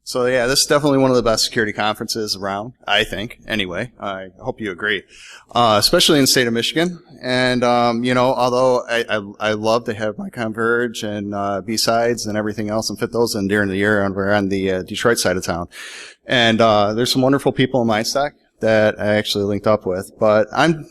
So yeah, this is definitely one of the best security conferences around, I think. Anyway, I hope you agree. Especially in the state of Michigan. And, although I love to have my Converge and, B-sides and everything else and fit those in during the year over on the, Detroit side of town. And, there's some wonderful people in my stack that I actually linked up with. But I'm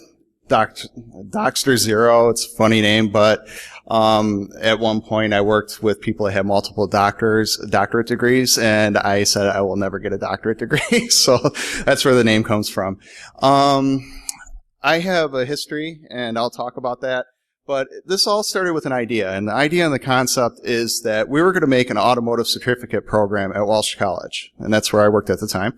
D0xt0r. It's a funny name, but at one point I worked with people that had multiple doctorate degrees, and I said I will never get a doctorate degree. So that's where the name comes from. I have a history, and I'll talk about that. But this all started with an idea, and the idea and the concept is that we were going to make an automotive certificate program at Walsh College, and that's where I worked at the time.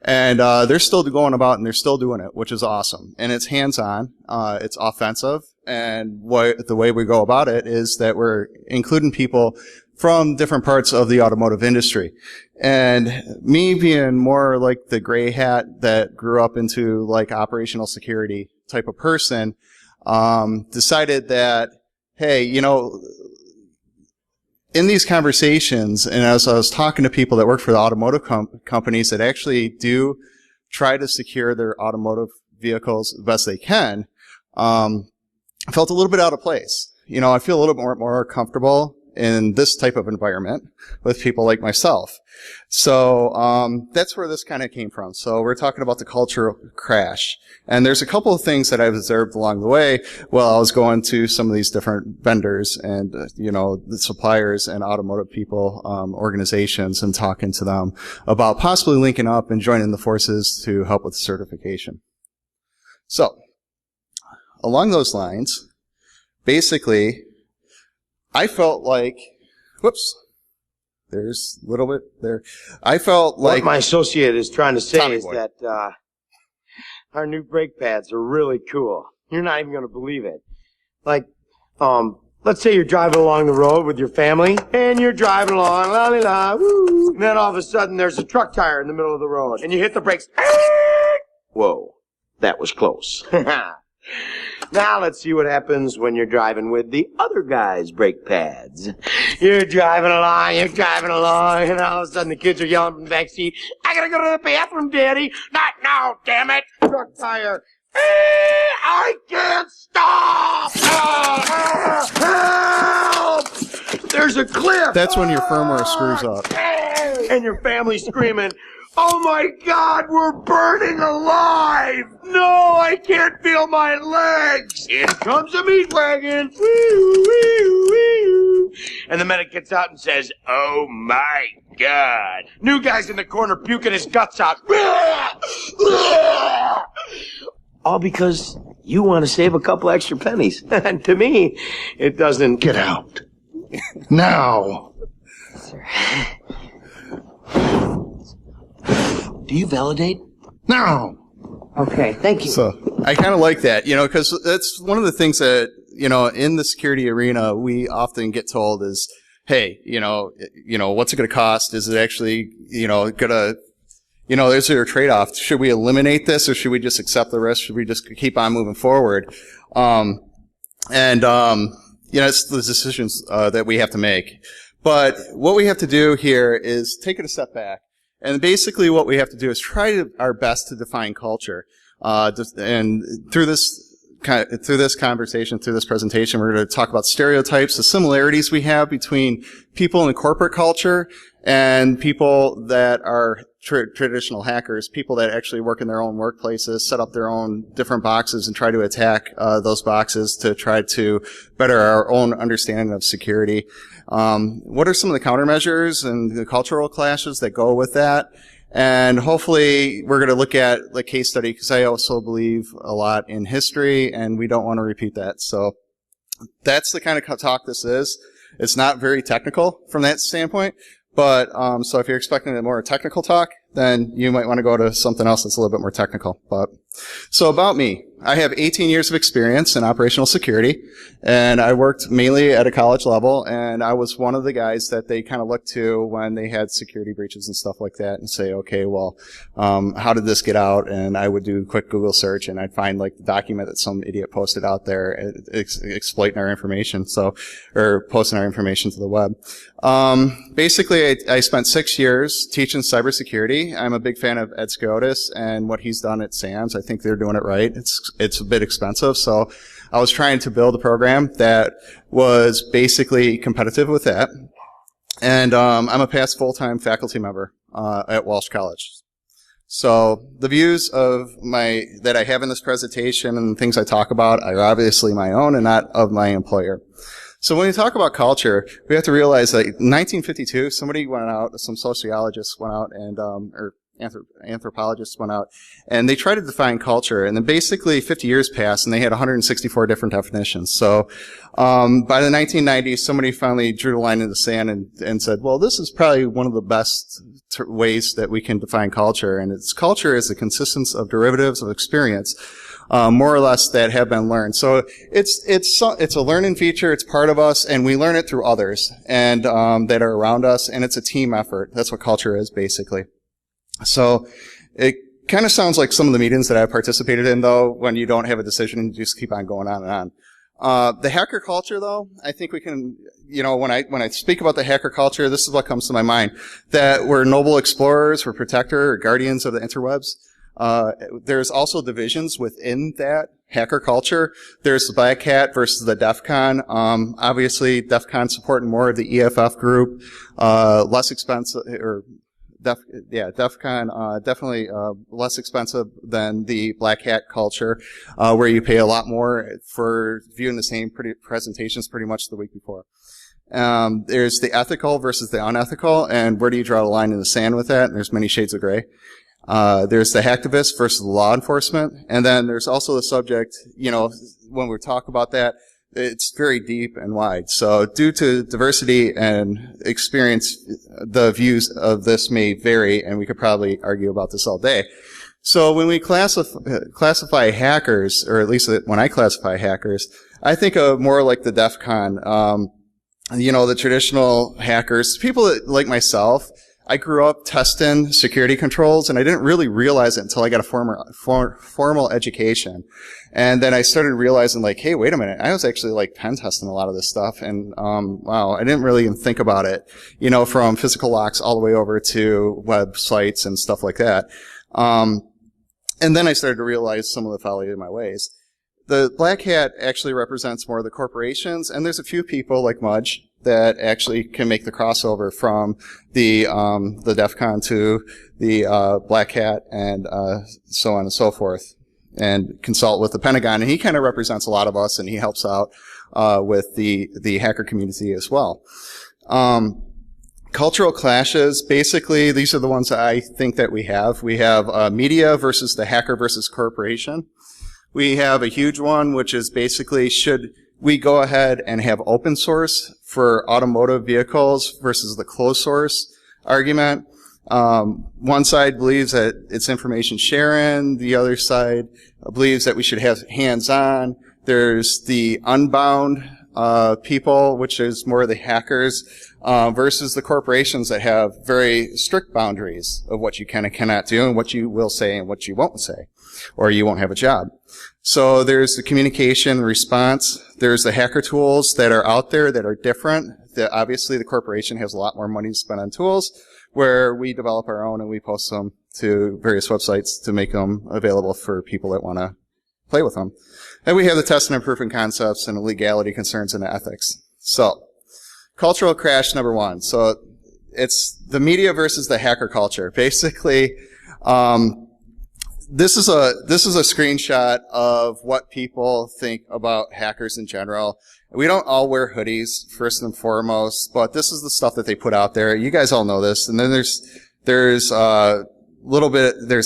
And they're still going about, and they're still doing it, which is awesome. And it's hands-on, it's offensive, and the way we go about it is that we're including people from different parts of the automotive industry. And me being more like the gray hat that grew up into like operational security type of person, decided that, hey, in these conversations, and as I was talking to people that work for the automotive companies that actually do try to secure their automotive vehicles the best they can, I felt a little bit out of place. I feel a little bit more comfortable in this type of environment with people like myself. So that's where this kind of came from. So we're talking about the cultural crash. And there's a couple of things that I've observed along the way while I was going to some of these different vendors and, the suppliers and automotive people, organizations, and talking to them about possibly linking up and joining the forces to help with certification. So, along those lines, basically, I felt like, there's a little bit there. I felt like what my associate is trying to say Tommy is boy. that our new brake pads are really cool. You're not even going to believe it. Like, let's say you're driving along the road with your family, and you're driving along, la la la, woo, and then all of a sudden there's a truck tire in the middle of the road, and you hit the brakes. Whoa, that was close. Now let's see what happens when you're driving with the other guy's brake pads. You're driving along, and all of a sudden the kids are yelling from the back seat, I gotta go to the bathroom, Daddy. Not now, damn it. Truck tire. I can't stop. Help! There's a cliff. that's when your firmware screws up. And your family's screaming, oh my God, we're burning alive! No, I can't feel my legs! In comes a meat wagon! Woo, woo, woo. And the medic gets out and says, oh my God! New guy's in the corner puking his guts out. All because you want to save a couple extra pennies. And to me, it doesn't... Get out. Now. Do you validate? Now. Okay, thank you. So I kind of like that, because that's one of the things that, in the security arena, we often get told is, hey, what's it going to cost? Is it actually, going to, is there a trade-off? Should we eliminate this, or should we just accept the risk? Should we just keep on moving forward? It's the decisions that we have to make. But what we have to do here is take it a step back. And basically what we have to do is try our best to define culture. And through this conversation, through this presentation, we're going to talk about stereotypes, the similarities we have between people in corporate culture and people that are traditional hackers, people that actually work in their own workplaces, set up their own different boxes and try to attack those boxes to try to better our own understanding of security. What are some of the countermeasures and the cultural clashes that go with that? And hopefully we're going to look at the case study, because I also believe a lot in history, and we don't want to repeat that. So that's the kind of talk this is. It's not very technical from that standpoint, but so if you're expecting a more technical talk, then you might want to go to something else that's a little bit more technical. But so about me, I have 18 years of experience in operational security, and I worked mainly at a college level, and I was one of the guys that they kind of looked to when they had security breaches and stuff like that and say, okay, well, how did this get out? And I would do a quick Google search, and I'd find like the document that some idiot posted out there exploiting our information, or posting our information to the web. Basically, I spent 6 years teaching cybersecurity. I'm a big fan of Ed Scotus and what he's done at SAMS. I think they're doing it right. It's a bit expensive, so I was trying to build a program that was basically competitive with that. And I'm a past full-time faculty member at Walsh College. So the views that I have in this presentation and the things I talk about are obviously my own and not of my employer. So when we talk about culture, we have to realize that in 1952, some sociologists went out and, or anthropologists went out, and they tried to define culture, and then basically 50 years passed, and they had 164 different definitions. So by the 1990s, somebody finally drew the line in the sand and said, well, this is probably one of the best ways that we can define culture, and culture is the consistence of derivatives of experience, more or less, that have been learned. So it's a learning feature. It's part of us, and we learn it through others and that are around us, and it's a team effort. That's what culture is, basically. So it kind of sounds like some of the meetings that I've participated in, though, when you don't have a decision and you just keep on going on and on. The hacker culture, though, I think we can, when I speak about the hacker culture, this is what comes to my mind, that we're noble explorers, we're protector or guardians of the interwebs. There's also divisions within that hacker culture. There's the Black Hat versus the DEF CON. Obviously, DEF CON supporting more of the EFF group, less expensive, or DEF CON, definitely less expensive than the Black Hat culture, where you pay a lot more for viewing the same presentations pretty much the week before. There's the ethical versus the unethical, and where do you draw the line in the sand with that? And there's many shades of gray. There's the hacktivists versus law enforcement, and then there's also the subject, when we talk about that, it's very deep and wide. So due to diversity and experience, the views of this may vary, and we could probably argue about this all day. So when we classify hackers, or at least when I classify hackers, I think of more like the DEF CON, the traditional hackers, people that, like myself. I grew up testing security controls, and I didn't really realize it until I got a formal education. And then I started realizing, like, hey, wait a minute, I was actually, like, pen testing a lot of this stuff, and, wow, I didn't really even think about it, from physical locks all the way over to websites and stuff like that. And then I started to realize some of the folly in my ways. The Black Hat actually represents more of the corporations, and there's a few people like Mudge that actually can make the crossover from the DEF CON to the Black Hat and so on and so forth, and consult with the Pentagon. And he kind of represents a lot of us, and he helps out with the hacker community as well. Cultural clashes, basically, these are the ones that I think that we have. We have media versus the hacker versus corporation. We have a huge one, which is basically, should we go ahead and have open source for automotive vehicles versus the closed source argument? One side believes that it's information sharing. The other side believes that we should have hands-on. There's the unbound people, which is more the hackers, versus the corporations that have very strict boundaries of what you can and cannot do, and what you will say and what you won't say, or you won't have a job. So there's the communication response. There's the hacker tools that are out there that are different. Obviously, the corporation has a lot more money to spend on tools, where we develop our own and we post them to various websites to make them available for people that want to play with them. And we have the testing and proofing concepts and the legality concerns and the ethics. So, cultural crash number one. So, it's the media versus the hacker culture. Basically, this is a screenshot of what people think about hackers in general. We don't all wear hoodies, first and foremost, but this is the stuff that they put out there. You guys all know this. And then there's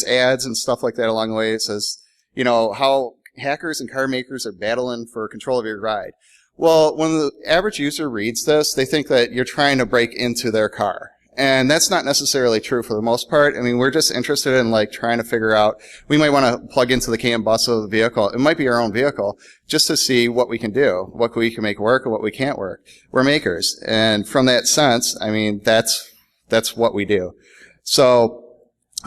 ads and stuff like that along the way. It says, how hackers and car makers are battling for control of your ride. Well, when the average user reads this, they think that you're trying to break into their car. And that's not necessarily true for the most part. I mean, we're just interested in like trying to figure out, we might want to plug into the CAN bus of the vehicle. It might be our own vehicle just to see what we can do, what we can make work and what we can't work. We're makers. And from that sense, I mean, that's what we do. So,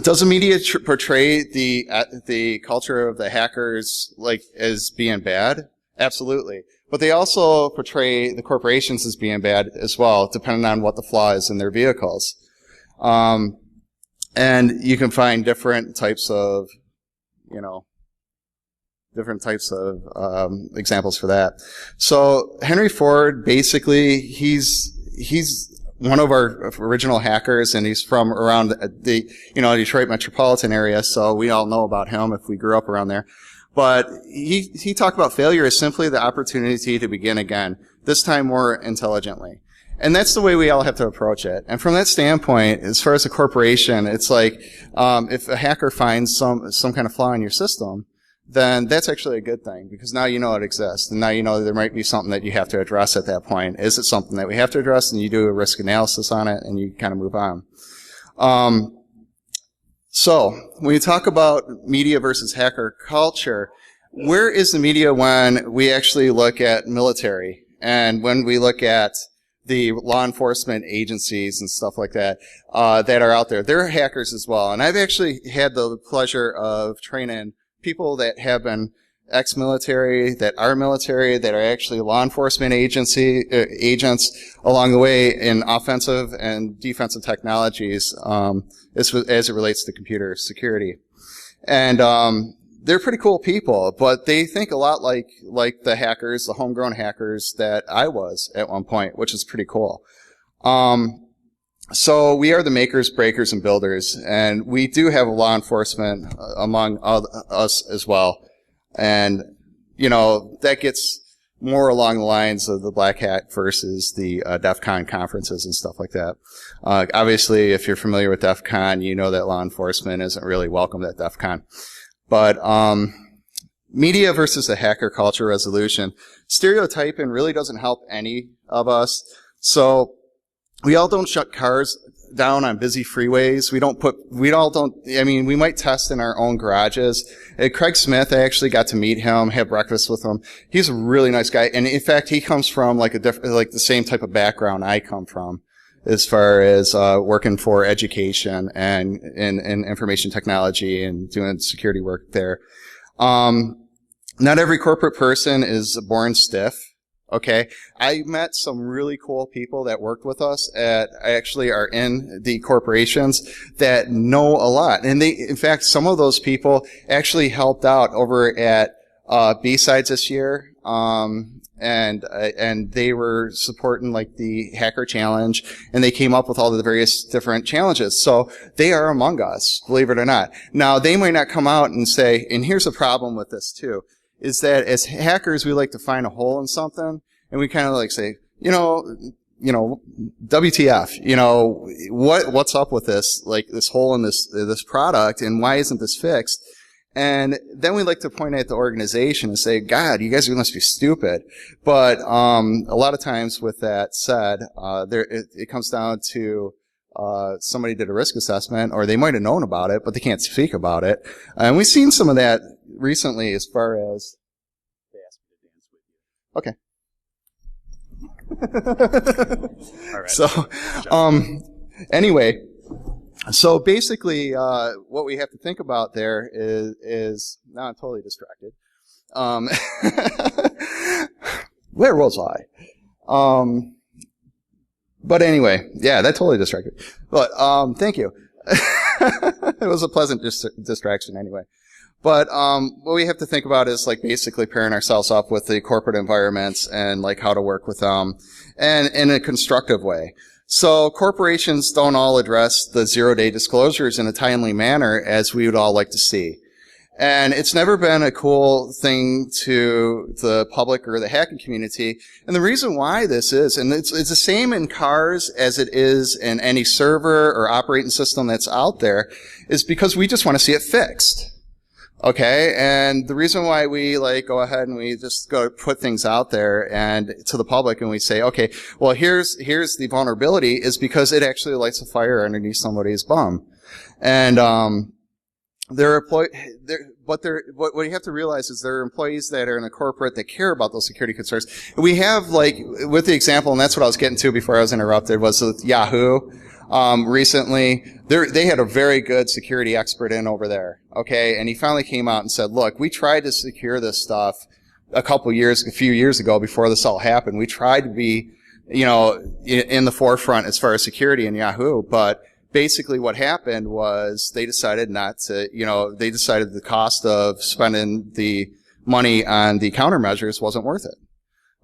does the media portray the culture of the hackers like as being bad? Absolutely. But they also portray the corporations as being bad as well, depending on what the flaw is in their vehicles. And you can find different types of, examples for that. So Henry Ford, basically, he's one of our original hackers, and he's from around the, Detroit metropolitan area, so we all know about him if we grew up around there. But he talked about failure as simply the opportunity to begin again, this time more intelligently. And that's the way we all have to approach it. And from that standpoint, as far as a corporation, it's like, if a hacker finds some kind of flaw in your system, then that's actually a good thing, because now you know it exists, and now you know there might be something that you have to address at that point. Is it something that we have to address? And you do a risk analysis on it, and you kind of move on. So, when you talk about media versus hacker culture, where is the media when we actually look at military, and when we look at the law enforcement agencies and stuff like that, that are out there? They're hackers as well. And I've actually had the pleasure of training people that have been ex-military, that are military, that are actually law enforcement agents along the way in offensive and defensive technologies, as it relates to computer security. And they're pretty cool people, but they think a lot like the hackers, the homegrown hackers that I was at one point, which is pretty cool. So we are the makers, breakers, and builders, and we do have a law enforcement among us as well. And, that gets more along the lines of the Black Hat versus the DEF CON conferences and stuff like that. Obviously, if you're familiar with DEF CON, you know that law enforcement isn't really welcome at DEF CON. But media versus the hacker culture resolution. Stereotyping really doesn't help any of us. So we all don't shut cars down on busy freeways. We might test in our own garages. Craig Smith, I actually got to meet him, have breakfast with him. He's a really nice guy. And in fact, he comes from the same type of background I come from, as far as working for education and in information technology and doing security work there. Not every corporate person is born stiff. Okay. I met some really cool people that worked with us actually are in the corporations that know a lot. And in fact, some of those people actually helped out over at, B-Sides this year. And they were supporting like the hacker challenge, and they came up with all the various different challenges. So they are among us, believe it or not. Now, they might not come out and say, and here's a problem with this too, is that as hackers, we like to find a hole in something, and we kind of like say, WTF, what's up with this, like this hole in this product, and why isn't this fixed? And then we like to point at the organization and say, God, you guys must be stupid. But a lot of times with that said, it comes down to somebody did a risk assessment, or they might have known about it, but they can't speak about it. And we've seen some of that recently as far as... They asked me to dance with you. Okay. All right. So, anyway... So basically, what we have to think about there is now I'm totally distracted. Where was I? But anyway, yeah, that totally distracted. But, thank you. It was a pleasant distraction anyway. But, what we have to think about is like basically pairing ourselves up with the corporate environments and like how to work with them and in a constructive way. So corporations don't all address the zero-day disclosures in a timely manner as we would all like to see. And it's never been a cool thing to the public or the hacking community. And the reason why this is, and it's the same in cars as it is in any server or operating system that's out there, is because we just want to see it fixed. Okay, and the reason why we go ahead and we just go put things out there and to the public and we say, okay, well here's the vulnerability is because it actually lights a fire underneath somebody's bum. And what you have to realize is there are employees that are in the corporate that care about those security concerns. We have with the example, and that's what I was getting to before I was interrupted, was with Yahoo. Recently, they had a very good security expert in over there, okay? And he finally came out and said, look, we tried to secure this stuff a few years ago before this all happened. We tried to be, in the forefront as far as security in Yahoo, but basically what happened was they decided the cost of spending the money on the countermeasures wasn't worth it,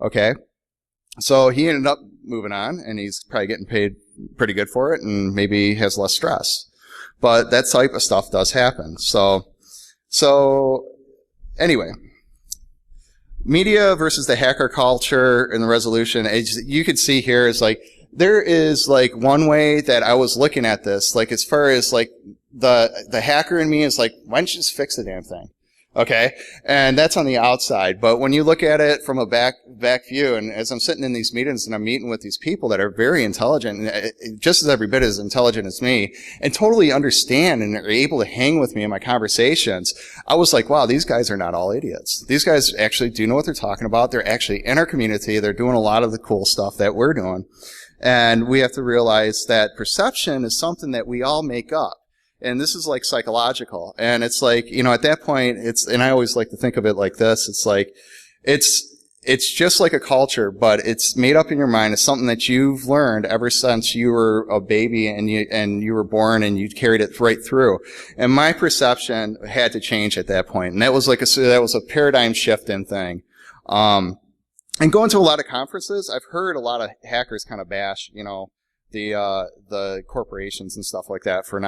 okay? So he ended up moving on, and he's probably getting paid pretty good for it, and maybe has less stress. But that type of stuff does happen. So anyway, media versus the hacker culture and the resolution, you can see here is there is one way that I was looking at this, as far as the hacker in me is why don't you just fix the damn thing? Okay, and that's on the outside. But when you look at it from a back view, and as I'm sitting in these meetings and I'm meeting with these people that are very intelligent, and just as every bit as intelligent as me, and totally understand and are able to hang with me in my conversations, I was like, wow, these guys are not all idiots. These guys actually do know what they're talking about. They're actually in our community. They're doing a lot of the cool stuff that we're doing. And we have to realize that perception is something that we all make up. And this is psychological. And it's at that point, and I always like to think of it like this. It's just like a culture, but it's made up in your mind. It's something that you've learned ever since you were a baby and you were born, and you carried it right through. And my perception had to change at that point. And that was a paradigm shifting thing. And going to a lot of conferences, I've heard a lot of hackers kind of bash, the corporations and stuff like that for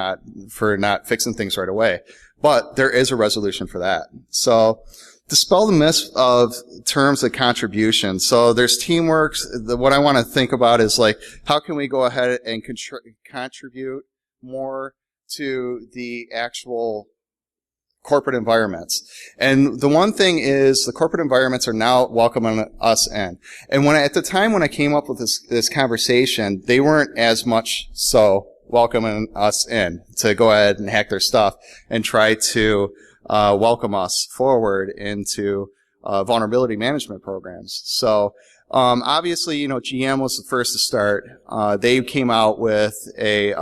not fixing things right away. But there is a resolution for that. So dispel the myth of terms of contribution. So there's teamwork. What I want to think about is how can we go ahead and contribute more to the actual corporate environments. And the one thing is the corporate environments are now welcoming us in. And at the time when I came up with this conversation, they weren't as much so welcoming us in to go ahead and hack their stuff and try to welcome us forward into vulnerability management programs. So obviously, GM was the first to start. They came out with a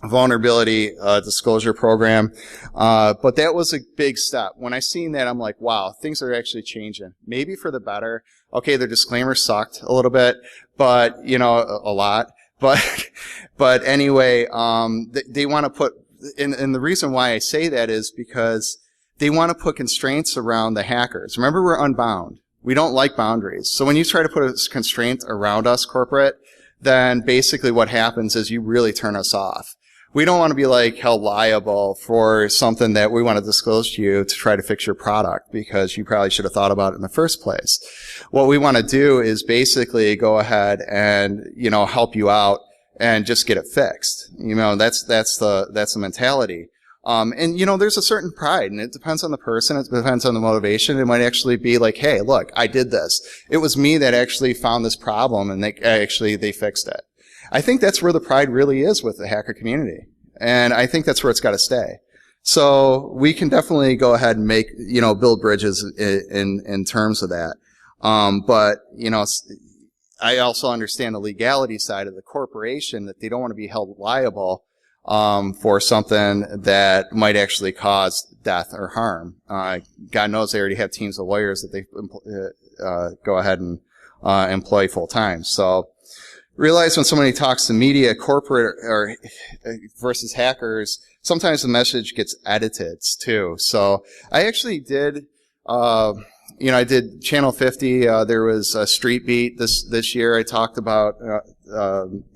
vulnerability disclosure program, but that was a big step. When I seen that, I'm like, wow, things are actually changing, maybe for the better. Okay, their disclaimer sucked a little bit, but a lot, but anyway, they want to put, and the reason why I say that is because they want to put constraints around the hackers. Remember, we're unbound. We don't like boundaries. So when you try to put a constraint around us, corporate, then basically what happens is you really turn us off. We don't want to be held liable for something that we want to disclose to you to try to fix your product because you probably should have thought about it in the first place. What we want to do is basically go ahead and, help you out and just get it fixed. That's the mentality. And there's a certain pride, and it depends on the person. It depends on the motivation. It might actually be hey, look, I did this. It was me that actually found this problem, and they fixed it. I think that's where the pride really is with the hacker community. And I think that's where it's got to stay. So we can definitely go ahead and build bridges in terms of that. But I also understand the legality side of the corporation, that they don't want to be held liable, for something that might actually cause death or harm. God knows they already have teams of lawyers that they, go ahead and, employ full time. So, realize when somebody talks to media, corporate, or versus hackers, sometimes the message gets edited too. So I actually did, I did Channel 50. There was a Street Beat this year. I talked about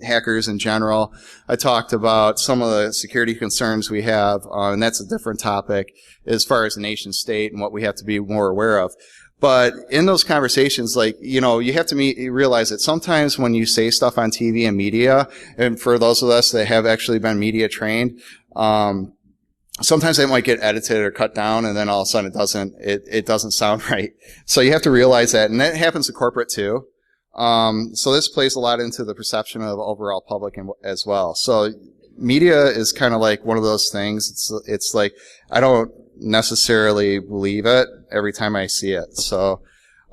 hackers in general. I talked about some of the security concerns we have, and that's a different topic as far as the nation state and what we have to be more aware of. But in those conversations, you have to realize that sometimes when you say stuff on TV and media, and for those of us that have actually been media trained, sometimes it might get edited or cut down, and then all of a sudden it doesn't sound right. So you have to realize that, and that happens to corporate too. So this plays a lot into the perception of overall public as well. So media is kind of like one of those things. It's like I don't necessarily believe it every time I see it. So,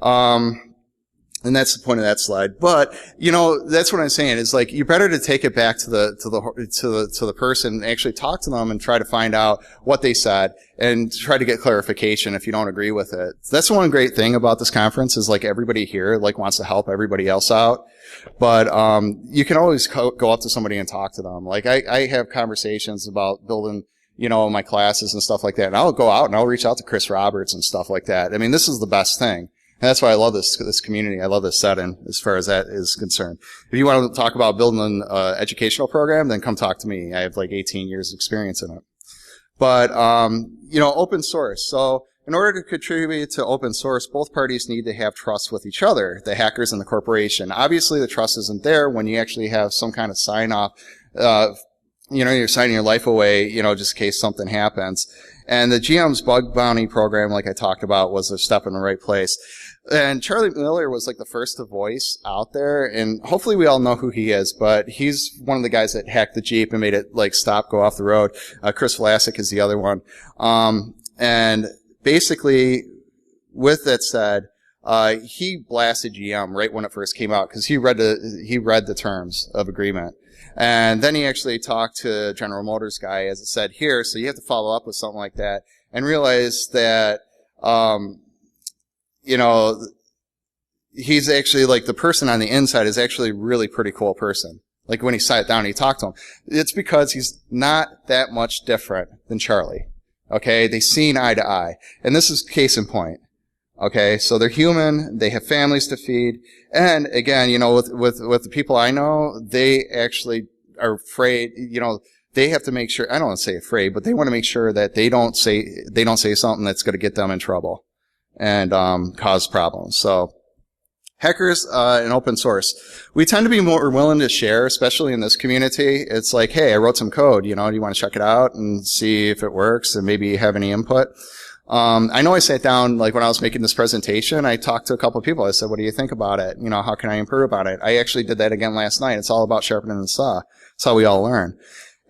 and that's the point of that slide. But, you know, that's what I'm saying is like, you're better to take it back to the person and actually talk to them and try to find out what they said and try to get clarification if you don't agree with it. That's one great thing about this conference is like everybody here like wants to help everybody else out. But, you can always go up to somebody and talk to them. Like I have conversations about building, you know, my classes and stuff like that. And I'll go out and I'll reach out to Chris Roberts and stuff like that. I mean, this is the best thing. And that's why I love this community. I love this setting as far as that is concerned. If you want to talk about building an educational program, then come talk to me. I have like 18 years experience in it. But, you know, open source. So in order to contribute to open source, both parties need to have trust with each other, the hackers and the corporation. Obviously, the trust isn't there when you actually have some kind of sign-off. You know, you're signing your life away, you know, just in case something happens. And the GM's bug bounty program, like I talked about, was a step in the right place. And Charlie Miller was like the first to voice out there, and hopefully we all know who he is, but he's one of the guys that hacked the Jeep and made it like stop, go off the road. Chris Vlasic is the other one. And basically, with that said, he blasted GM right when it first came out because he read the terms of agreement. And then he actually talked to General Motors guy, as it said here, so you have to follow up with something like that and realize that, you know, he's actually like the person on the inside is actually a really pretty cool person. Like when he sat down and he talked to him, it's because he's not that much different than Charlie. Okay. They seen eye to eye. And this is case in point. Okay. So they're human. They have families to feed. And again, you know, with the people I know, they actually are afraid, you know, they have to make sure, I don't want to say afraid, but they want to make sure that they don't say something that's going to get them in trouble and cause problems. So hackers and open source. We tend to be more willing to share, especially in this community. It's like, hey, I wrote some code, you know, do you want to check it out and see if it works and maybe have any input? I know I sat down, like when I was making this presentation, I talked to a couple of people. I said, what do you think about it? You know, how can I improve about it? I actually did that again last night. It's all about sharpening the saw. That's how we all learn.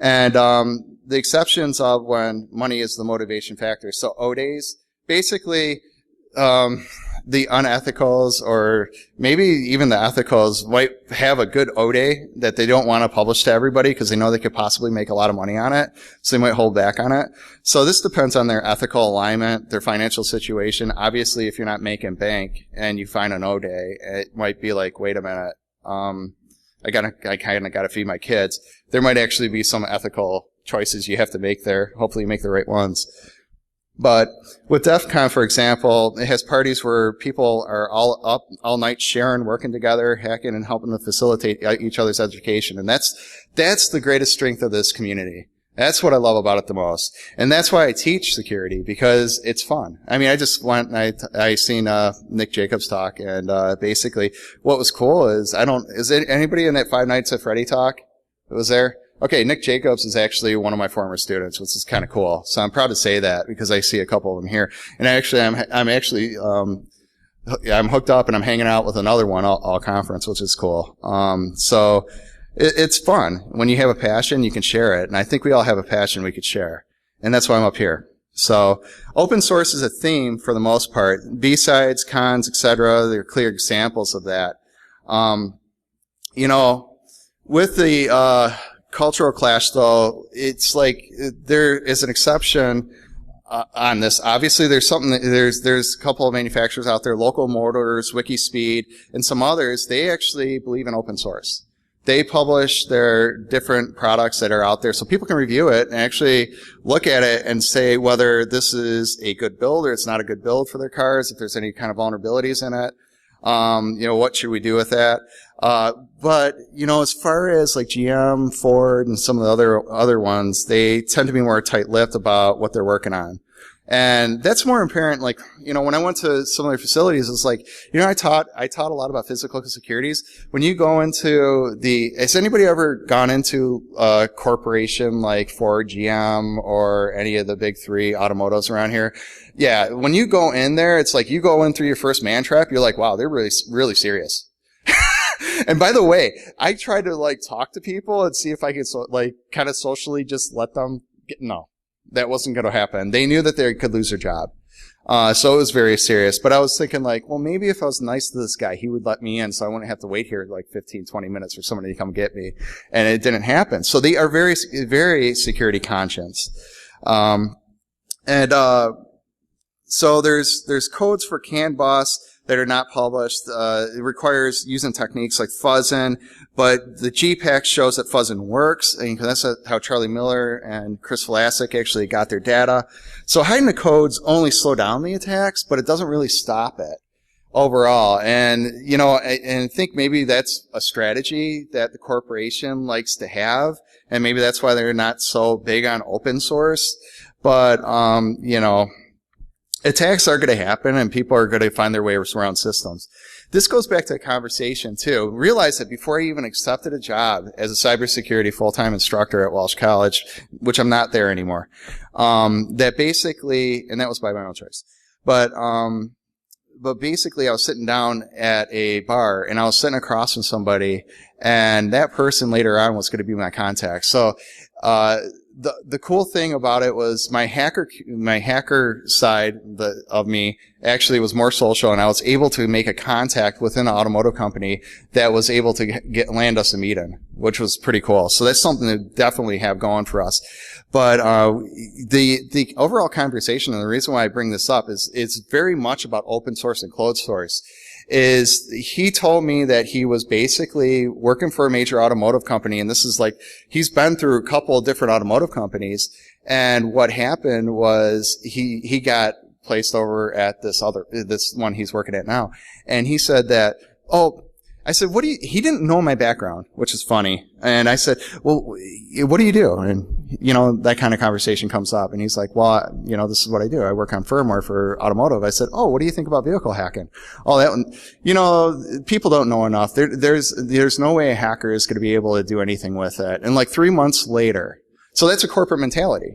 And the exceptions of when money is the motivation factor. So O-days, basically, the unethicals or maybe even the ethicals might have a good O-day that they don't want to publish to everybody because they know they could possibly make a lot of money on it. So they might hold back on it. So this depends on their ethical alignment, their financial situation. Obviously, if you're not making bank and you find an O-day, it might be like, wait a minute, I kind of gotta feed my kids. There might actually be some ethical choices you have to make there. Hopefully you make the right ones. But with DEF CON, for example, it has parties where people are all up all night sharing, working together, hacking, and helping to facilitate each other's education. And that's the greatest strength of this community. That's what I love about it the most. And that's why I teach security, because it's fun. I mean, I just went and I seen Nick Jacobs talk, and basically what was cool is is there anybody in that 5 Nights at Freddy talk that was there? Okay, Nick Jacobs is actually one of my former students, which is kind of cool. So I'm proud to say that because I see a couple of them here. And actually, I'm hooked up and I'm hanging out with another one all conference, which is cool. So it's fun. When you have a passion, you can share it. And I think we all have a passion we could share. And that's why I'm up here. So open source is a theme for the most part. B-sides, cons, etc. They're clear examples of that. You know, with the, cultural clash, though, it's like there is an exception on this. Obviously, there's a couple of manufacturers out there, Local Motors, WikiSpeed, and some others. They actually believe in open source. They publish their different products that are out there, so people can review it and actually look at it and say whether this is a good build or it's not a good build for their cars. If there's any kind of vulnerabilities in it. You know, what should we do with that? But, you know, as far as like GM, Ford, and some of the other ones, they tend to be more tight-lipped about what they're working on. And that's more apparent, like, when I went to similar facilities, it's like, I taught a lot about physical securities. When you go into has anybody ever gone into a corporation like Ford, GM, or any of the big three automotives around here? Yeah, when you go in there, it's like you go in through your first man trap, you're like, wow, they're really, really serious. And by the way, I tried to like talk to people and see if I could kind of socially just let them no. That wasn't going to happen. They knew that they could lose their job. So it was very serious. But I was thinking like, well, maybe if I was nice to this guy, he would let me in so I wouldn't have to wait here like 15, 20 minutes for somebody to come get me. And it didn't happen. So they are very, very security conscious. So there's codes for CAN bus that are not published. It requires using techniques like fuzzing, but the GPAC shows that fuzzing works, and that's how Charlie Miller and Chris Vlasic actually got their data. So hiding the codes only slow down the attacks, but it doesn't really stop it overall. And, I think maybe that's a strategy that the corporation likes to have, and maybe that's why they're not so big on open source. But, attacks are going to happen, and people are going to find their way around systems. This goes back to a conversation, too. Realize that before I even accepted a job as a cybersecurity full-time instructor at Walsh College, which I'm not there anymore, that basically, and that was by my own choice, but basically I was sitting down at a bar, and I was sitting across from somebody, and that person later on was going to be my contact. So, the cool thing about it was my hacker side of me actually was more social, and I was able to make a contact within an automotive company that was able to land us a meeting, which was pretty cool. So that's something to definitely have going for us. But the overall conversation, and the reason why I bring this up is it's very much about open source and closed source. Is he told me that he was basically working for a major automotive company, and this is like, he's been through a couple of different automotive companies, and what happened was he got placed over at this one he's working at now, and he said that, I said, he didn't know my background, which is funny. And I said, well, what do you do? And, that kind of conversation comes up. And he's like, well, this is what I do. I work on firmware for automotive. I said, what do you think about vehicle hacking? Oh, that, people don't know enough. There's no way a hacker is going to be able to do anything with it. And like 3 months later, so that's a corporate mentality.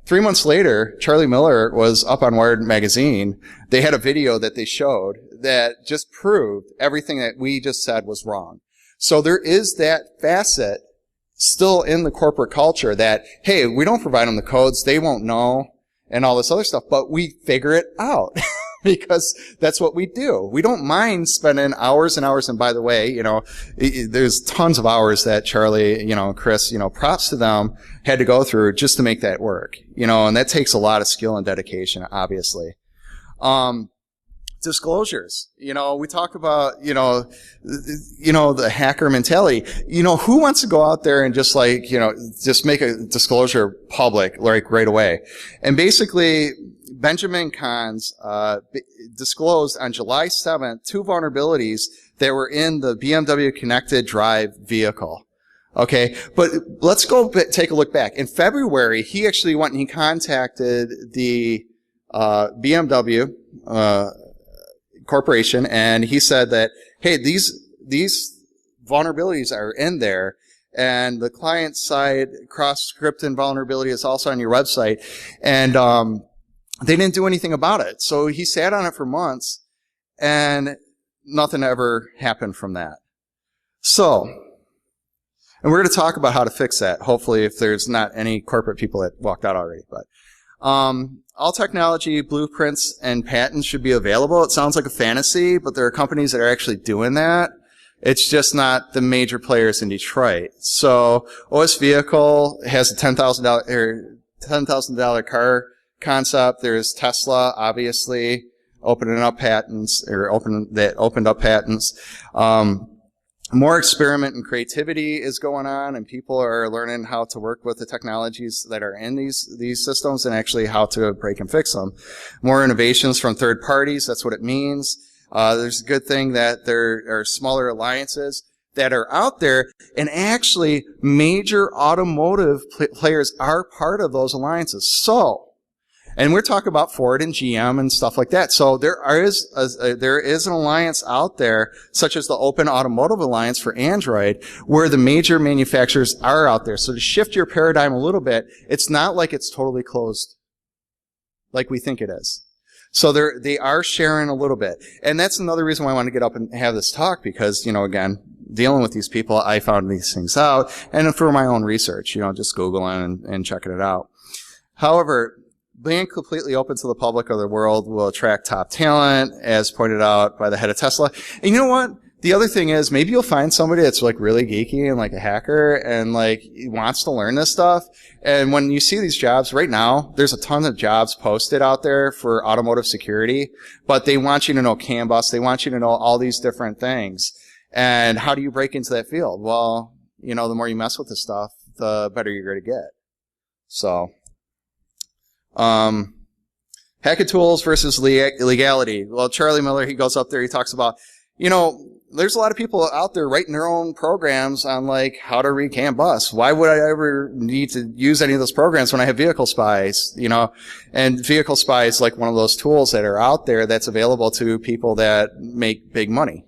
3 months later, Charlie Miller was up on Wired magazine. They had a video that they showed that just proved everything that we just said was wrong. So there is that facet still in the corporate culture that, hey, we don't provide them the codes, they won't know, and all this other stuff, but we figure it out. Because that's what we do. We don't mind spending hours and hours. And by the way, there's tons of hours that Charlie, Chris, props to them, had to go through just to make that work. And that takes a lot of skill and dedication, obviously. Disclosures. We talk about, the hacker mentality. Who wants to go out there and just just make a disclosure public, like right away? And basically, Benjamin Kahns disclosed on July 7th 2 vulnerabilities that were in the BMW connected drive vehicle. Okay, but let's go take a look back. In February, he actually went and he contacted the BMW corporation, and he said that, hey, these vulnerabilities are in there, and the client-side cross-scripting vulnerability is also on your website, and they didn't do anything about it. So he sat on it for months, and nothing ever happened from that. So, and we're going to talk about how to fix that, hopefully, if there's not any corporate people that walked out already. But all technology, blueprints, and patents should be available. It sounds like a fantasy, but there are companies that are actually doing that. It's just not the major players in Detroit. So OS Vehicle has a $10,000 car concept. There's Tesla, obviously, opened up patents. More experiment and creativity is going on, and people are learning how to work with the technologies that are in these systems and actually how to break and fix them. More innovations from third parties, that's what it means. There's a good thing that there are smaller alliances that are out there, and actually major automotive players are part of those alliances. So, And we're talking about Ford and GM and stuff like that. So there is an alliance out there, such as the Open Automotive Alliance for Android, where the major manufacturers are out there. So to shift your paradigm a little bit, it's not like it's totally closed like we think it is. So they are sharing a little bit. And that's another reason why I want to get up and have this talk, because, again, dealing with these people, I found these things out, and for my own research, just Googling and checking it out. However, being completely open to the public of the world will attract top talent, as pointed out by the head of Tesla. And you know what? The other thing is, maybe you'll find somebody that's like really geeky and like a hacker and like wants to learn this stuff. And when you see these jobs right now, there's a ton of jobs posted out there for automotive security, but they want you to know CAN bus. They want you to know all these different things. And how do you break into that field? Well, the more you mess with this stuff, the better you're going to get. So, hacking tools versus legality. Well, Charlie Miller, he goes up there, he talks about, there's a lot of people out there writing their own programs on like how to read CAN bus. Why would I ever need to use any of those programs when I have Vehicle Spies, and Vehicle Spy is like one of those tools that are out there that's available to people that make big money,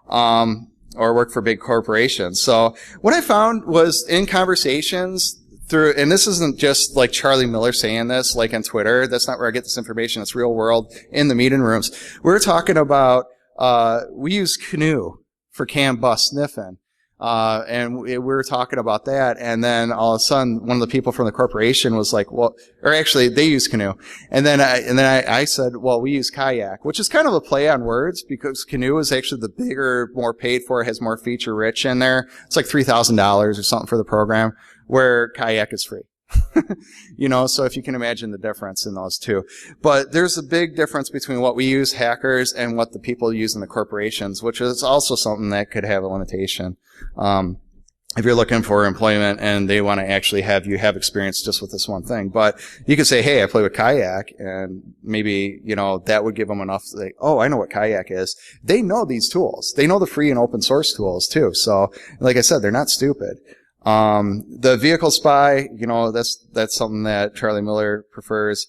or work for big corporations. So what I found was in conversations and this isn't just like Charlie Miller saying this like on Twitter. That's not where I get this information. It's real world in the meeting rooms. We're talking about we use Canoe for CAN bus sniffing. And we were talking about that, and then all of a sudden, one of the people from the corporation was like, well, or actually, they use Canoe. And then I said, well, we use Kayak, which is kind of a play on words, because Canoe is actually the bigger, more paid for, has more feature rich in there. It's like $3,000 or something for the program, where Kayak is free. So if you can imagine the difference in those two. But there's a big difference between what we use, hackers, and what the people use in the corporations, which is also something that could have a limitation. If you're looking for employment and they want to actually have you have experience just with this one thing. But you could say, hey, I play with Kayak, and maybe, that would give them enough to say, oh, I know what Kayak is. They know these tools. They know the free and open source tools too. So, like I said, they're not stupid. The Vehicle Spy, that's something that Charlie Miller prefers.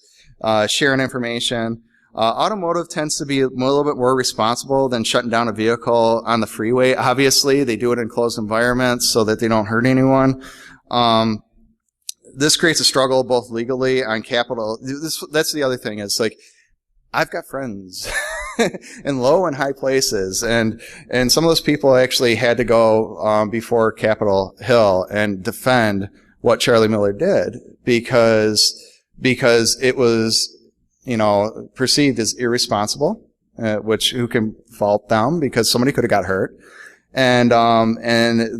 Sharing information. Automotive tends to be a little bit more responsible than shutting down a vehicle on the freeway. Obviously, they do it in closed environments so that they don't hurt anyone. This creates a struggle both legally on capital. That's the other thing, is like, I've got friends in low and high places, and some of those people actually had to go before Capitol Hill and defend what Charlie Miller did because it was perceived as irresponsible, which who can fault them, because somebody could have got hurt. And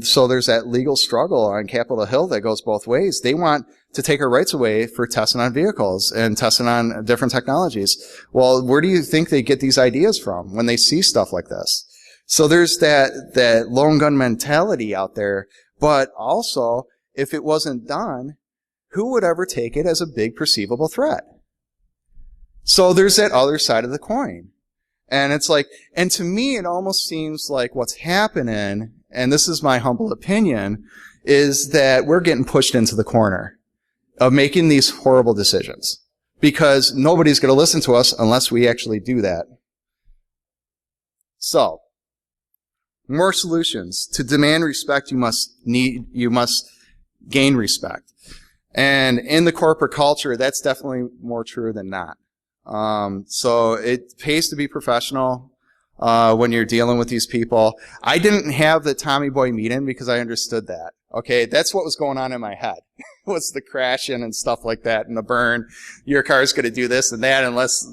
so there's that legal struggle on Capitol Hill that goes both ways. They want to take our rights away for testing on vehicles and testing on different technologies. Well, where do you think they get these ideas from when they see stuff like this? So there's that lone gun mentality out there, but also, if it wasn't done, who would ever take it as a big perceivable threat? So there's that other side of the coin. And it's like, and to me, it almost seems like what's happening, and this is my humble opinion, is that we're getting pushed into the corner of making these horrible decisions, because nobody's going to listen to us unless we actually do that. So, more solutions. To demand respect, you must gain respect. And in the corporate culture, that's definitely more true than not. So it pays to be professional when you're dealing with these people. I didn't have the Tommy Boy meeting because I understood that. Okay, that's what was going on in my head. Was the crashing and stuff like that, and the burn. Your car's going to do this and that unless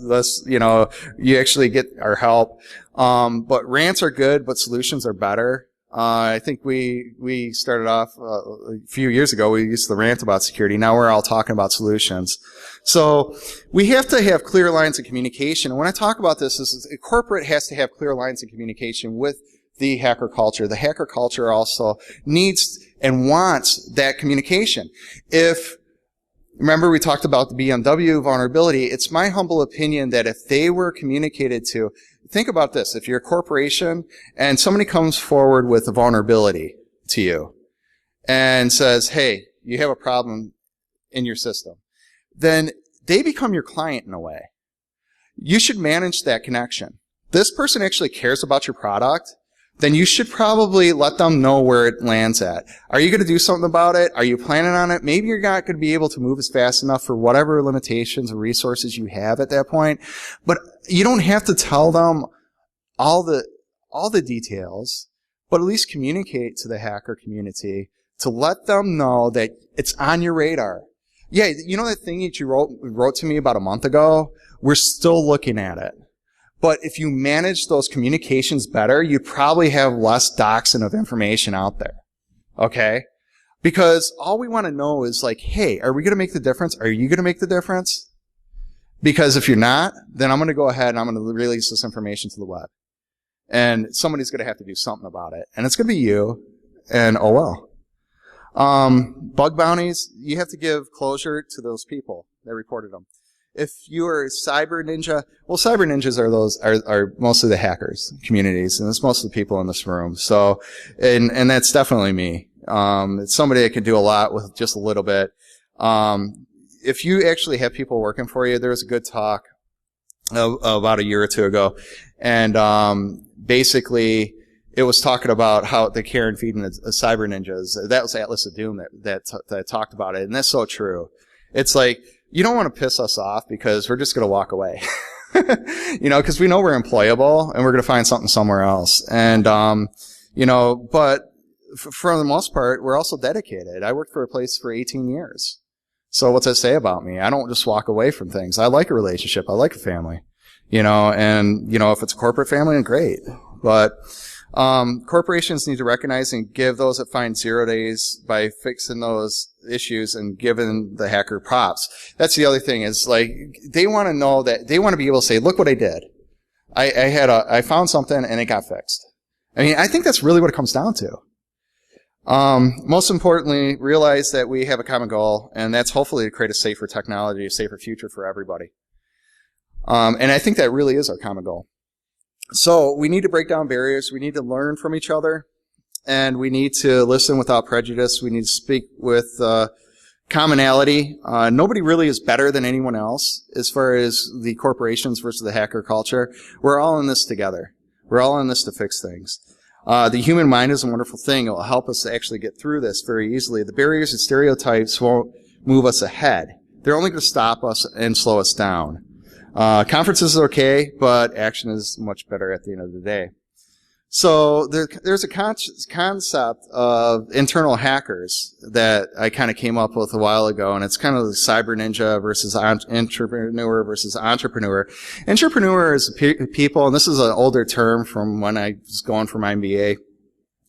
you actually get our help. But rants are good, but solutions are better. I think we started off a few years ago. We used to rant about security. Now we're all talking about solutions. So we have to have clear lines of communication. And when I talk about this, corporate has to have clear lines of communication with the hacker culture. The hacker culture also needs and wants that communication. Remember we talked about the BMW vulnerability. It's my humble opinion that if they were communicated to, think about this. If you're a corporation and somebody comes forward with a vulnerability to you and says, hey, you have a problem in your system, then they become your client in a way. You should manage that connection. This person actually cares about your product, then you should probably let them know where it lands at. Are you going to do something about it? Are you planning on it? Maybe you're not going to be able to move as fast enough for whatever limitations or resources you have at that point. But you don't have to tell them all the details, but at least communicate to the hacker community to let them know that it's on your radar. Yeah, you know that thing that you wrote to me about a month ago? We're still looking at it. But if you manage those communications better, you'd probably have less doxing of information out there. Okay? Because all we want to know is like, hey, are we going to make the difference? Are you going to make the difference? Because if you're not, then I'm going to go ahead and I'm going to release this information to the web. And somebody's going to have to do something about it. And it's going to be you. And oh well. Bug bounties, you have to give closure to those people that reported them. If you are cyber ninja, well, cyber ninjas are mostly the hackers communities, and it's most of the people in this room. So, and that's definitely me. It's somebody that can do a lot with just a little bit. If you actually have people working for you, there was a good talk about a year or two ago, and basically it was talking about how the care and feeding the cyber ninjas. That was Atlas of Doom that talked about it, and that's so true. It's like, you don't want to piss us off because we're just going to walk away. You know, because we know we're employable and we're going to find something somewhere else. And, you know, but for the most part, we're also dedicated. I worked for a place for 18 years. So what's that say about me? I don't just walk away from things. I like a relationship. I like a family, you know, and, you know, if it's a corporate family, then great. But, corporations need to recognize and give those that find 0 days by fixing those issues and giving the hacker props. That's the other thing is like, they want to know that they want to be able to say, look what I did. I found something and it got fixed. I mean, I think that's really what it comes down to. Most importantly, realize that we have a common goal, and that's hopefully to create a safer technology, a safer future for everybody. And I think that really is our common goal. So we need to break down barriers. We need to learn from each other, and we need to listen without prejudice. We need to speak with commonality. Nobody really is better than anyone else as far as the corporations versus the hacker culture. We're all in this together. We're all in this to fix things. The human mind is a wonderful thing. It will help us to actually get through this very easily. The barriers and stereotypes won't move us ahead. They're only going to stop us and slow us down. Conferences are okay, but action is much better at the end of the day. So there's a concept of internal hackers that I kind of came up with a while ago, and it's kind of the cyber ninja versus entrepreneur versus entrepreneur. Entrepreneur is people, and this is an older term from when I was going for my MBA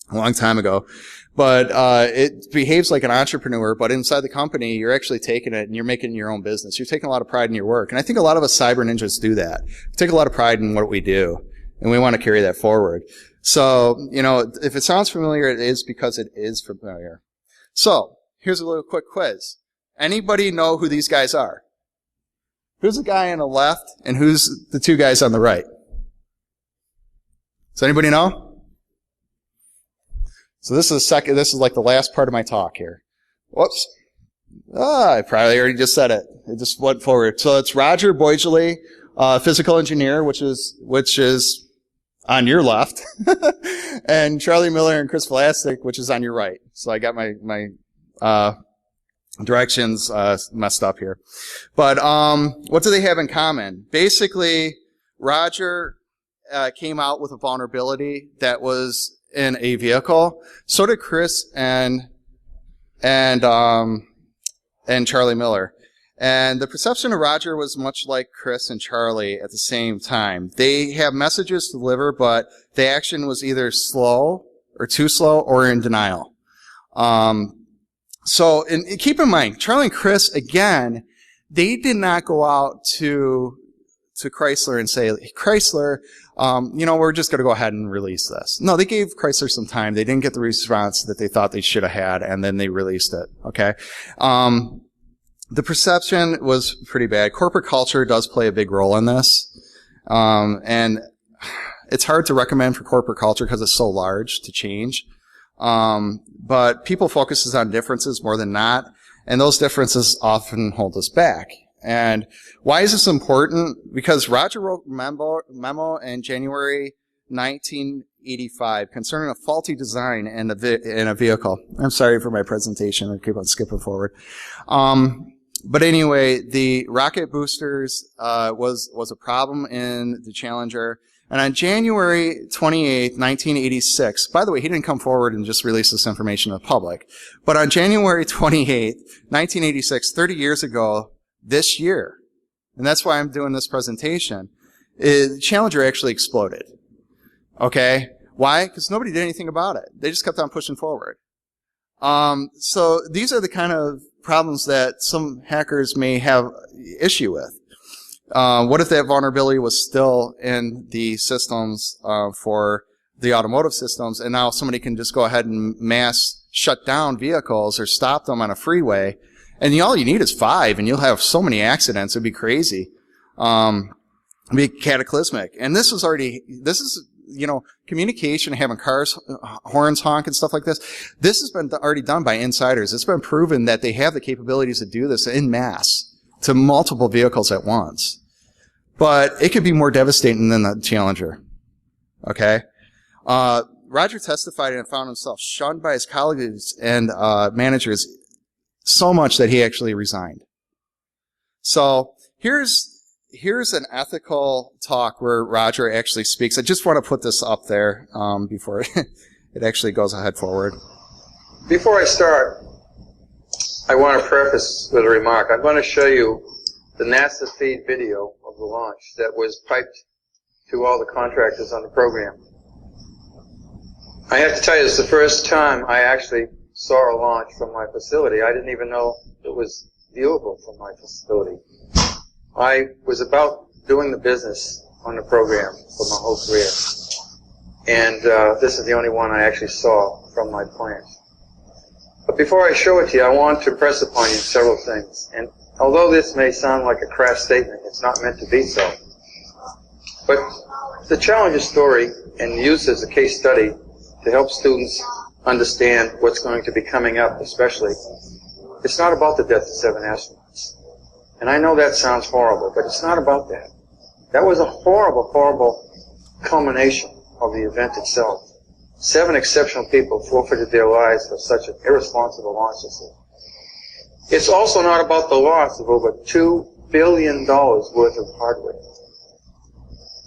a long time ago. But it behaves like an entrepreneur, but inside the company, you're actually taking it and you're making your own business. You're taking a lot of pride in your work. And I think a lot of us cyber ninjas do that. We take a lot of pride in what we do, and we want to carry that forward. So, you know, if it sounds familiar, it is because it is familiar. So, here's a little quick quiz. Anybody know who these guys are? Who's the guy on the left, and who's the two guys on the right? Does anybody know? So this is like the last part of my talk here. Whoops. I probably already just said it. It just went forward. So it's Roger Boigley, physical engineer, which is on your left, and Charlie Miller and Chris Velastic, which is on your right. So I got my directions messed up here. But what do they have in common? Basically, Roger came out with a vulnerability that was in a vehicle. So did Chris and Charlie Miller. And the perception of Roger was much like Chris and Charlie at the same time. They have messages to deliver, but the action was either slow or too slow or in denial. So keep in mind, Charlie and Chris, again, they did not go out to Chrysler and say, hey, Chrysler, you know, we're just going to go ahead and release this. No, they gave Chrysler some time. They didn't get the response that they thought they should have had, and then they released it. Okay. The perception was pretty bad. Corporate culture does play a big role in this. And it's hard to recommend for corporate culture because it's so large to change. But people focuses on differences more than not, and those differences often hold us back. And why is this important? Because Roger wrote a memo in January 1985 concerning a faulty design in a vehicle. I'm sorry for my presentation. I keep on skipping forward. But anyway, the rocket boosters was a problem in the Challenger. And on January 28th, 1986, by the way, he didn't come forward and just release this information to the public. But on January 28th, 1986, 30 years ago, this year, and that's why I'm doing this presentation, the Challenger actually exploded. Okay? Why? Because nobody did anything about it. They just kept on pushing forward. So these are the kind of problems that some hackers may have issue with. What if that vulnerability was still in the systems for the automotive systems, and now somebody can just go ahead and mass shut down vehicles or stop them on a freeway, and all you need is 5, and you'll have so many accidents, it'd be crazy. It'd be cataclysmic. And this is, communication, having cars, horns honk and stuff like this. This has been already done by insiders. It's been proven that they have the capabilities to do this in mass to multiple vehicles at once. But it could be more devastating than the Challenger. Okay? Roger testified and found himself shunned by his colleagues and managers so much that he actually resigned. So here's an ethical talk where Roger actually speaks. I just want to put this up there before it actually goes ahead forward. Before I start, I want to preface with a remark. I'm going to show you the NASA feed video of the launch that was piped to all the contractors on the program. I have to tell you, it's the first time I actually saw a launch from my facility. I didn't even know it was viewable from my facility. I was about doing the business on the program for my whole career. And this is the only one I actually saw from my plant. But before I show it to you, I want to impress upon you several things. And although this may sound like a crass statement, it's not meant to be so. But the Challenger story and use as a case study to help students understand what's going to be coming up, especially, it's not about the death of 7 astronauts. And I know that sounds horrible, but it's not about that. That was a horrible, horrible culmination of the event itself. 7 exceptional people forfeited their lives for such an irresponsible launch system. It's also not about the loss of over $2 billion worth of hardware.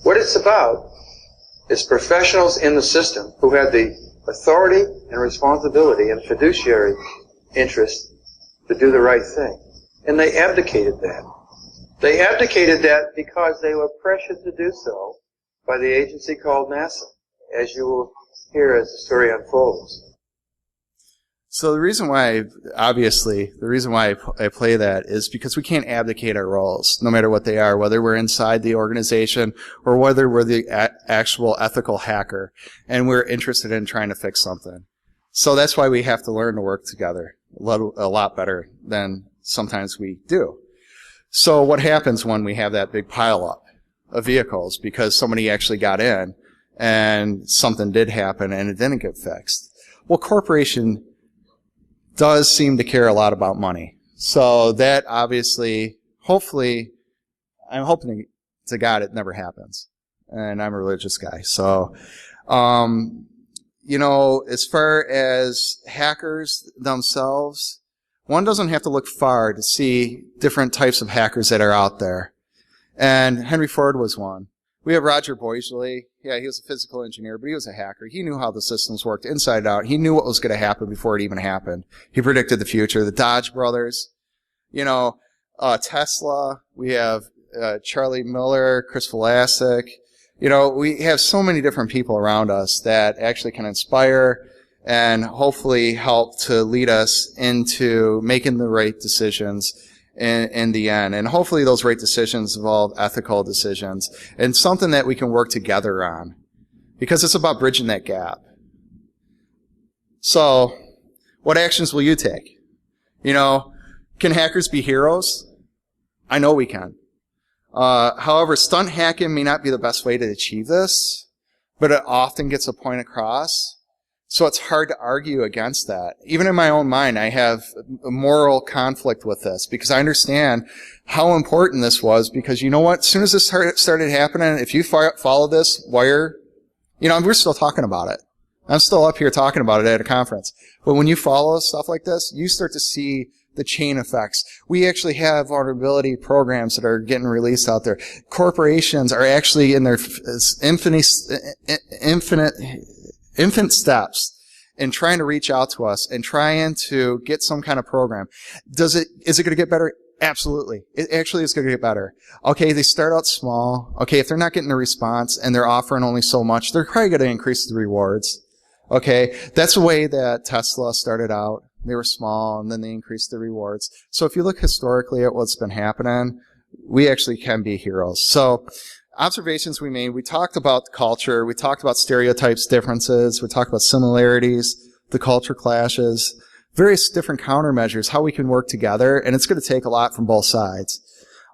What it's about is professionals in the system who had the authority and responsibility and fiduciary interest to do the right thing. And they abdicated that. They abdicated that because they were pressured to do so by the agency called NASA, as you will hear as the story unfolds. So the reason why, obviously, I play that is because we can't abdicate our roles, no matter what they are, whether we're inside the organization or whether we're the actual ethical hacker and we're interested in trying to fix something. So that's why we have to learn to work together a lot better than sometimes we do. So what happens when we have that big pileup of vehicles because somebody actually got in and something did happen and it didn't get fixed? Well, corporation does seem to care a lot about money. So that obviously, hopefully, I'm hoping to God it never happens. And I'm a religious guy. So, as far as hackers themselves, one doesn't have to look far to see different types of hackers that are out there. And Henry Ford was one. We have Roger Boisley. Yeah, he was a physical engineer, but he was a hacker. He knew how the systems worked inside out. He knew what was going to happen before it even happened. He predicted the future. The Dodge brothers, Tesla. We have Charlie Miller, Chris Velasquez. We have so many different people around us that actually can inspire and hopefully help to lead us into making the right decisions in the end. And hopefully those right decisions involve ethical decisions and something that we can work together on, because it's about bridging that gap. So, what actions will you take? Can hackers be heroes? I know we can. However, stunt hacking may not be the best way to achieve this, but it often gets a point across. So it's hard to argue against that. Even in my own mind, I have a moral conflict with this because I understand how important this was, because you know what? As soon as this started happening, if you follow this wire, we're still talking about it. I'm still up here talking about it at a conference. But when you follow stuff like this, you start to see the chain effects. We actually have vulnerability programs that are getting released out there. Corporations are actually in their infant steps in trying to reach out to us and trying to get some kind of program. Is it going to get better? Absolutely. It actually is going to get better. Okay, they start out small. Okay, if they're not getting a response and they're offering only so much, they're probably going to increase the rewards. Okay, that's the way that Tesla started out. They were small and then they increased the rewards. So if you look historically at what's been happening, we actually can be heroes. So observations we made, we talked about culture, we talked about stereotypes, differences, we talked about similarities, the culture clashes, various different countermeasures, how we can work together, and it's going to take a lot from both sides.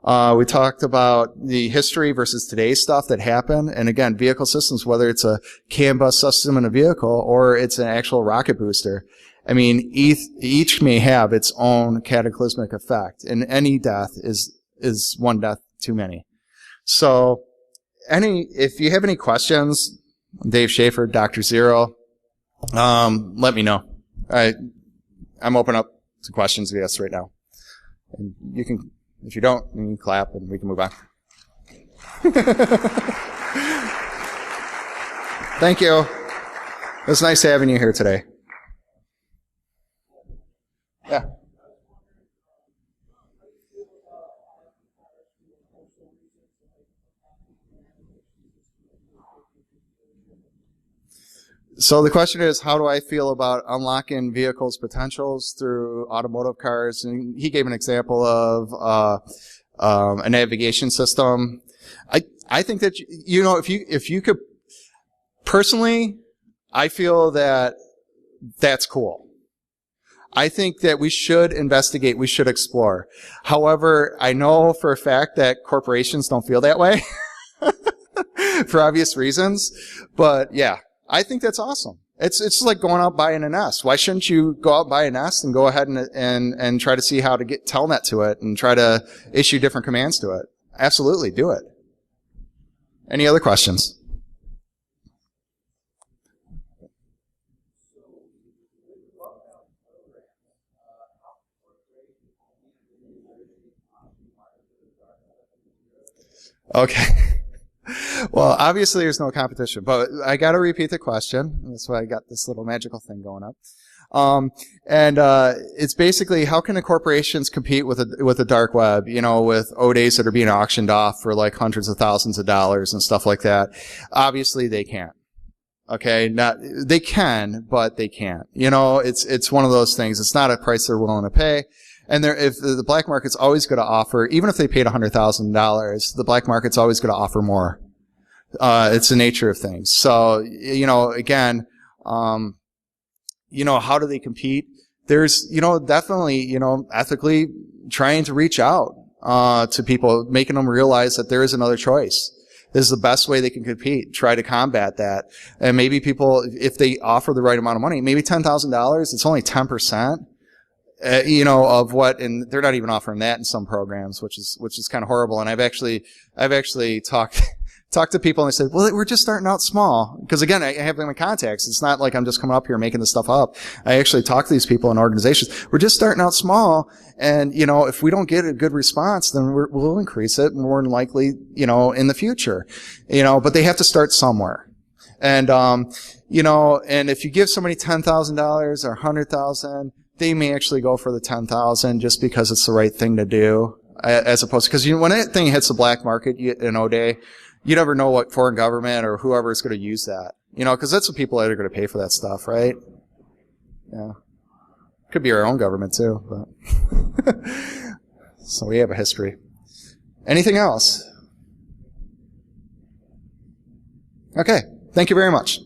We talked about the history versus today's stuff that happened, and again, vehicle systems, whether it's a CAN bus system in a vehicle or it's an actual rocket booster. I mean, each may have its own cataclysmic effect, and any death is one death too many. So, if you have any questions, Dave Schaefer, D0xt0r, let me know. I'm open up to questions and yes right now. And you can, if you don't, you can clap and we can move on. Thank you. It was nice having you here today. Yeah. So the question is, how do I feel about unlocking vehicles' potentials through automotive cars? And he gave an example of a navigation system. I think that if you could personally, I feel that that's cool. I think that we should investigate, we should explore. However, I know for a fact that corporations don't feel that way for obvious reasons. But yeah, I think that's awesome. It's like going out buying a nest. Why shouldn't you go out buy a nest and go ahead and try to see how to get telnet to it and try to issue different commands to it? Absolutely, do it. Any other questions? Okay. Well, obviously there's no competition, but I got to repeat the question. That's why I got this little magical thing going up. It's basically, how can the corporations compete with the dark web, with ODAs that are being auctioned off for like hundreds of thousands of dollars and stuff like that? Obviously they can't. Okay. They can, but they can't. It's one of those things. It's not a price they're willing to pay. And if the black market's always going to offer, even if they paid $100,000, the black market's always going to offer more. It's the nature of things. So, again, how do they compete? There's, definitely, ethically trying to reach out, to people, making them realize that there is another choice. This is the best way they can compete. Try to combat that. And maybe people, if they offer the right amount of money, maybe $10,000, it's only 10%. Of what, and they're not even offering that in some programs, which is kind of horrible. And I've actually talked to people and they said, well, we're just starting out small. Because again, I have them in contacts. It's not like I'm just coming up here making this stuff up. I actually talk to these people in organizations. We're just starting out small. And, if we don't get a good response, then we'll increase it more than likely, in the future, but they have to start somewhere. And, and if you give somebody $10,000 or $100,000, they may actually go for the $10,000 just because it's the right thing to do, as opposed to, because when that thing hits the black market in O-Day, you never know what foreign government or whoever is going to use that, because that's the people that are going to pay for that stuff, right? Yeah, could be our own government too, but so we have a history. Anything else? Okay, thank you very much.